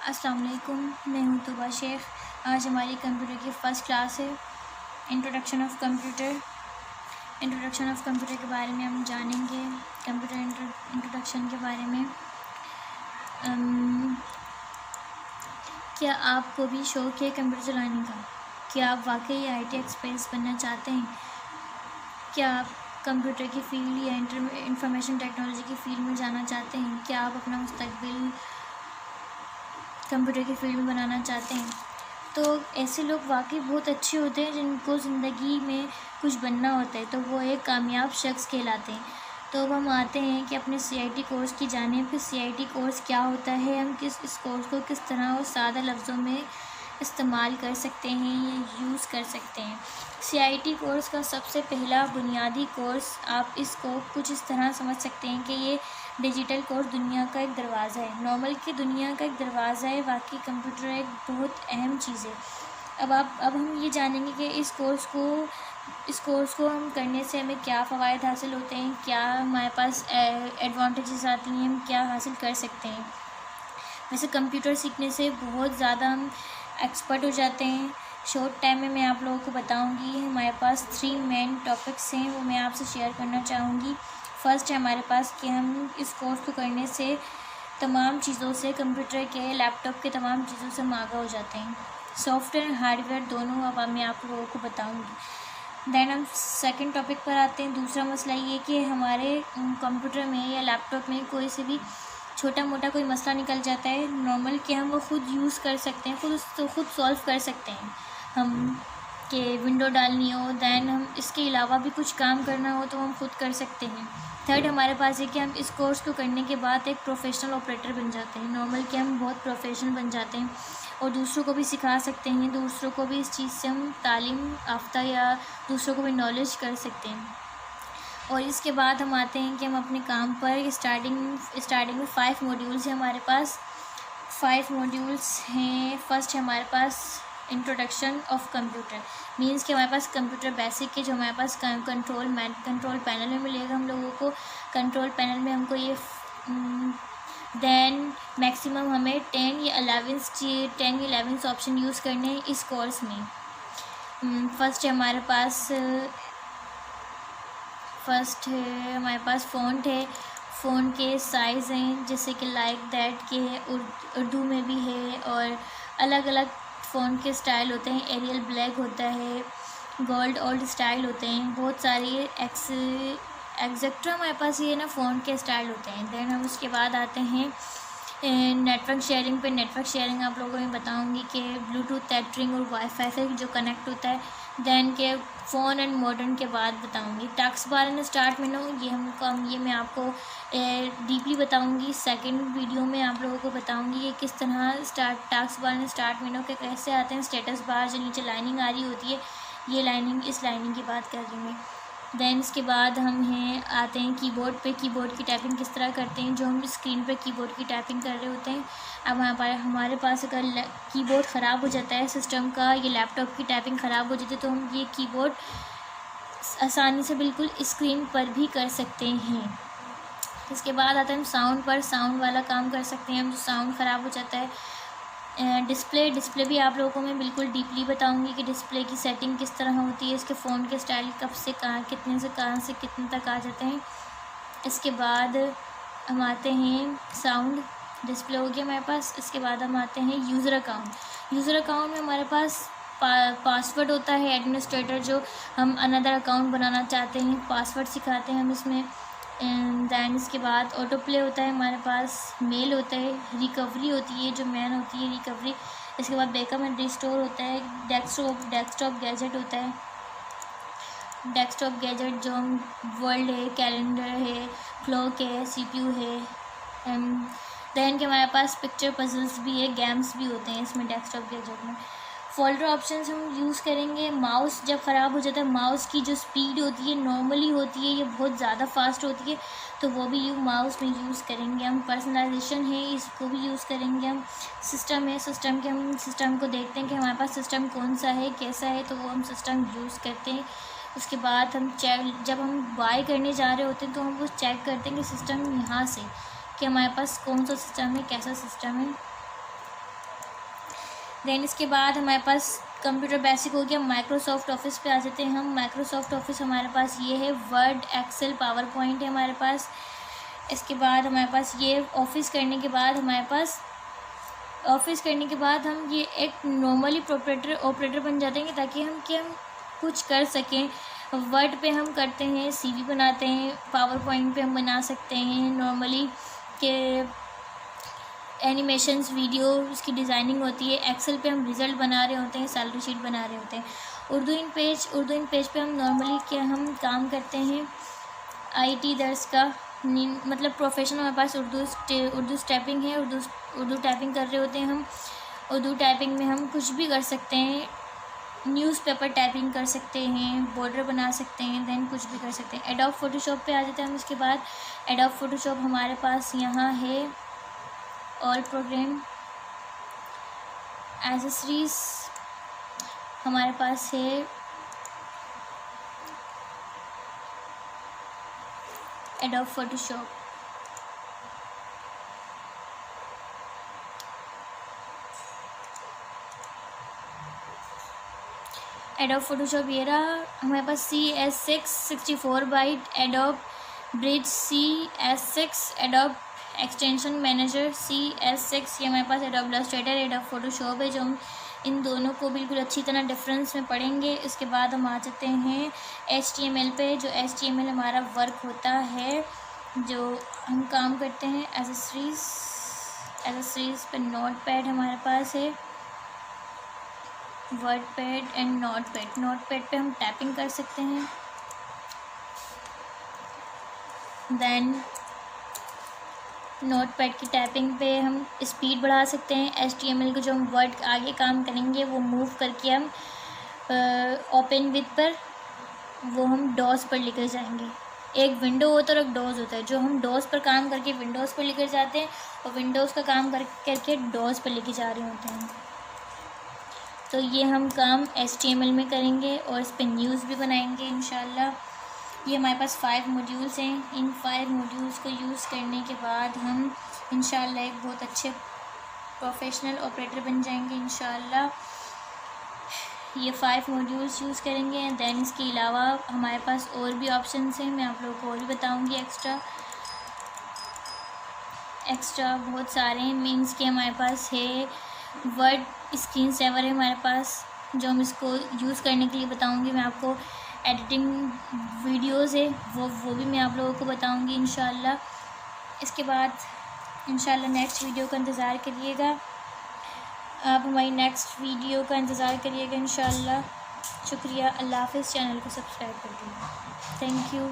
अस्सलाम वालेकुम, मैं हूँ तुबा शेख। आज हमारी कंप्यूटर की फ़र्स्ट क्लास है। इंट्रोडक्शन ऑफ़ कंप्यूटर के बारे में हम जानेंगे। कंप्यूटर इंट्रोडक्शन के बारे में क्या आपको भी शौक़ है कंप्यूटर चलाने का? क्या आप वाकई IT एक्सपर्ट बनना चाहते हैं? क्या आप कंप्यूटर की फ़ील्ड या इंफॉर्मेशन टेक्नोलॉजी की फ़ील्ड में जाना चाहते हैं? क्या आप अपना मुस्तकबिल कंप्यूटर की फील्ड में बनाना चाहते हैं? तो ऐसे लोग वाकई बहुत अच्छे होते हैं जिनको ज़िंदगी में कुछ बनना होता है, तो वो एक कामयाब शख्स कहलाते हैं। तो अब हम आते हैं कि अपने CIT कोर्स की जानिब कि CIT कोर्स क्या होता है, हम इस कोर्स को किस तरह और सादा लफ्ज़ों में इस्तेमाल कर सकते हैं, ये यूज़ कर सकते हैं। CIT कोर्स का सबसे पहला बुनियादी कोर्स, आप इसको कुछ इस तरह समझ सकते हैं कि ये डिजिटल कोर्स दुनिया का एक दरवाज़ा है, नॉर्मल की दुनिया का एक दरवाज़ा है। वाकई कंप्यूटर एक बहुत अहम चीज़ है। अब हम ये जानेंगे कि इस कोर्स को हम करने से हमें क्या फ़वाइद हासिल होते हैं, क्या हमारे पास एडवांटेजेस आती हैं, हम क्या हासिल कर सकते हैं। वैसे कंप्यूटर सीखने से बहुत ज़्यादा हम एक्सपर्ट हो जाते हैं। शॉर्ट टाइम में मैं आप लोगों को बताऊंगी। हमारे पास 3 मेन टॉपिक्स हैं, वो मैं आपसे शेयर करना चाहूँगी। फ़र्स्ट है हमारे पास कि हम इस कोर्स को करने से तमाम चीज़ों से, कंप्यूटर के, लैपटॉप के तमाम चीज़ों से हम आगाह हो जाते हैं। सॉफ्टवेयर हार्डवेयर दोनों अब मैं आप लोगों को बताऊँगी। दैन हम सेकंड टॉपिक पर आते हैं। दूसरा मसला ये कि हमारे कंप्यूटर में या लैपटॉप में कोई से भी छोटा मोटा कोई मसला निकल जाता है नॉर्मल, कि हम वो ख़ुद यूज़ कर सकते हैं, ख़ुद सॉल्व कर सकते हैं हम, कि विंडो डालनी हो, दैन हम इसके अलावा भी कुछ काम करना हो तो हम खुद कर सकते हैं। थर्ड हमारे पास है कि हम इस कोर्स को करने के बाद एक प्रोफेशनल ऑपरेटर बन जाते हैं, नॉर्मल कि हम बहुत प्रोफेशनल बन जाते हैं और दूसरों को भी सिखा सकते हैं, दूसरों को भी इस चीज़ से हम तालीम याफ्ता या दूसरों को भी नॉलेज कर सकते हैं। और इसके बाद हम आते हैं कि हम अपने काम पर स्टार्टिंग में 5 मॉड्यूल्स हैं हमारे पास। 5 मॉड्यूल्स हैं। फर्स्ट है हमारे पास इंट्रोडक्शन ऑफ कंप्यूटर, मींस कि हमारे पास कंप्यूटर बेसिक है, जो हमारे पास कंट्रोल पैनल में मिलेगा हम लोगों को। कंट्रोल पैनल में हमको ये दैन मैक्सिमम हमें 10 या 11 ऑप्शन यूज़ करने हैं इस कोर्स में। फर्स्ट है हमारे पास फ़ॉन्ट है। फ़ॉन्ट के साइज़ हैं जैसे कि लाइक दैट के है, उर्दू में भी है, और अलग अलग फ़ॉन्ट के स्टाइल होते हैं। एरियल ब्लैक होता है, गोल्ड ओल्ड स्टाइल होते हैं, बहुत सारी एग्जेक्ट्रा हमारे पास ये ना फ़ॉन्ट के स्टाइल होते हैं। दैन हम उसके बाद आते हैं नेटवर्क शेयरिंग पे। नेटवर्क शेयरिंग आप लोगों को मैं बताऊंगी कि ब्लूटूथ, टेथरिंग और वाईफाई से जो कनेक्ट होता है। दैन के फ़ोन एंड मॉडर्न के बाद बताऊंगी। Task bar and start menu, ये मैं आपको डीपली बताऊंगी। सेकंड वीडियो में आप लोगों को बताऊंगी कि किस तरह task bar and start menu के कैसे आते हैं। स्टेटस बार, जो नीचे लाइनिंग आ रही होती है, ये लाइनिंग, इस लाइनिंग की बात कर रही हूँ। दैन इसके बाद आते हैं कीबोर्ड पे। कीबोर्ड की टाइपिंग किस तरह करते हैं, जो हम स्क्रीन पर कीबोर्ड की टाइपिंग कर रहे होते हैं। अब हमारे पास अगर कीबोर्ड ख़राब हो जाता है सिस्टम का, ये लैपटॉप की टाइपिंग ख़राब हो जाती है, तो हम ये कीबोर्ड आसानी से बिल्कुल स्क्रीन पर भी कर सकते हैं। इसके बाद आता है हम साउंड पर। साउंड वाला काम कर सकते हैं हम, जो साउंड ख़राब हो जाता है। डिस्प्ले भी आप लोगों को मैं बिल्कुल डीपली बताऊंगी कि डिस्प्ले की सेटिंग किस तरह होती है, इसके फ़ोन के स्टाइल कब से कहाँ, कितने से कहाँ से कितने तक आ जाते हैं। इसके बाद हम आते हैं साउंड, डिस्प्ले हो गया हमारे पास। इसके बाद हम आते हैं यूज़र अकाउंट। यूज़र अकाउंट में हमारे पास पासवर्ड होता है। एडमिनिस्ट्रेटर, जो हम अनदर अकाउंट बनाना चाहते हैं, पासवर्ड सिखाते हैं हम इसमें। दैन इसके बाद ऑटो प्ले होता है हमारे पास, मेल होता है, रिकवरी होती है जो मैन होती है रिकवरी। इसके बाद बैकअप एंड रिस्टोर होता है। डेस्कटॉप गैजेट होता है। डेस्कटॉप गैजेट जो हम वर्ल्ड है, कैलेंडर है, क्लॉक है, CPU है। दैन के हमारे पास पिक्चर पजल्स भी है, गेम्स भी होते हैं इसमें डेस्कटॉप गैजेट में। फोल्डर ऑप्शंस हम यूज़ करेंगे। माउस जब ख़राब हो जाता है, माउस की जो स्पीड होती है नॉर्मली होती है, ये बहुत ज़्यादा फास्ट होती है, तो वो भी माउस में यूज़ करेंगे हम। पर्सनलाइजेशन है, इसको भी यूज़ करेंगे हम। सिस्टम है, हम सिस्टम को देखते हैं कि हमारे पास सिस्टम कौन सा है, कैसा है, तो वो हम सिस्टम यूज़ करते हैं। उसके बाद जब हम बाय करने जा रहे होते हैं तो हम वो चेक करते हैं कि सिस्टम यहाँ से कि हमारे पास कौन सा सिस्टम है, कैसा सिस्टम है। देन इसके बाद हमारे पास कंप्यूटर बेसिक हो गया। माइक्रोसॉफ्ट ऑफिस पे आ जाते हैं हम। माइक्रोसॉफ्ट ऑफिस हमारे पास ये है, वर्ड, एक्सेल, पावर पॉइंट है हमारे पास। इसके बाद हमारे पास ये ऑफिस करने के बाद हम ये एक नॉर्मली ऑपरेटर बन जाते हैं, ताकि हम कुछ कर सकें। वर्ड पे हम करते हैं, सीवी बनाते हैं, पावर पॉइंट पे हम बना सकते हैं नॉर्मली के एनिमेशंस, वीडियो उसकी डिज़ाइनिंग होती है। एक्सेल पे हम रिज़ल्ट बना रहे होते हैं, सैलरी शीट बना रहे होते हैं। उर्दू इन पेज पे हम नॉर्मली हम काम करते हैं IT दर्स का, मतलब प्रोफेशन हमारे पास उर्दू टाइपिंग है। उर्दू टाइपिंग कर रहे होते हैं हम। उर्दू टाइपिंग में हम कुछ भी कर सकते हैं, न्यूज़पेपर टाइपिंग कर सकते हैं, बॉर्डर बना सकते हैं, देन कुछ भी कर सकते हैं। एडोब फोटोशॉप पे आ जाते हैं हम। इसके बाद एडोब फोटोशॉप हमारे पास यहाँ है, ऑल प्रोग्राम, एसेसरीज हमारे पास है, एडोब फोटोशॉप। एडोब फोटोशॉप ये रहा हमारे पास। CS6 64 byte, Adobe Bridge CS6, Adobe Extension Manager CS6, ये हमारे पास एडोब इलस्ट्रेटर, एडोब फोटोशॉप है, जो हम इन दोनों को बिल्कुल अच्छी तरह डिफरेंस में पढ़ेंगे। इसके बाद हम आ जाते हैं HTML पे, जो HTML हमारा वर्क होता है, जो हम काम करते हैं। एसेसरीज पे नोटपैड हमारे पास है, वर्डपैड एंड नोटपैड पे हम टाइपिंग कर सकते हैं। देन नोटपैड की टाइपिंग पे हम स्पीड बढ़ा सकते हैं। HTML को जो हम वर्ड आगे काम करेंगे वो मूव करके हम ओपन विद पर वो हम डॉस पर लेकर जाएंगे। एक विंडो होता है और एक डॉस होता है। जो हम डॉस पर काम करके विंडोज़ पर लेकर जाते हैं, और विंडोज़ का काम करके डॉस पर लेके जा रहे होते हैं। तो ये हम काम HTML में करेंगे और इस पर न्यूज़ भी बनाएंगे इंशाल्लाह। ये हमारे पास 5 मॉड्यूल्स हैं। इन 5 मॉड्यूल्स को यूज़ करने के बाद हम इंशाल्लाह एक बहुत अच्छे प्रोफेशनल ऑपरेटर बन जाएंगे इंशाल्लाह। ये 5 मॉड्यूल्स यूज़ करेंगे। दैन इसके अलावा हमारे पास और भी ऑप्शंस हैं, मैं आप लोगों को और भी बताऊंगी। एक्स्ट्रा बहुत सारे हैं। मीन्स के हमारे पास है वर्ड स्क्रीन सेवर है हमारे पास, जो हम इसको यूज़ करने के लिए बताऊंगी मैं आपको। एडिटिंग वीडियोज़ है, वो भी मैं आप लोगों को बताऊंगी इंशाल्लाह। इसके बाद इंशाल्लाह नेक्स्ट वीडियो का इंतज़ार करिएगा। आप हमारी नेक्स्ट वीडियो का इंतज़ार करिएगा इंशाल्लाह। शुक्रिया। अल्लाह हाफ़िज़। चैनल को सब्सक्राइब कर दीजिए। Thank you.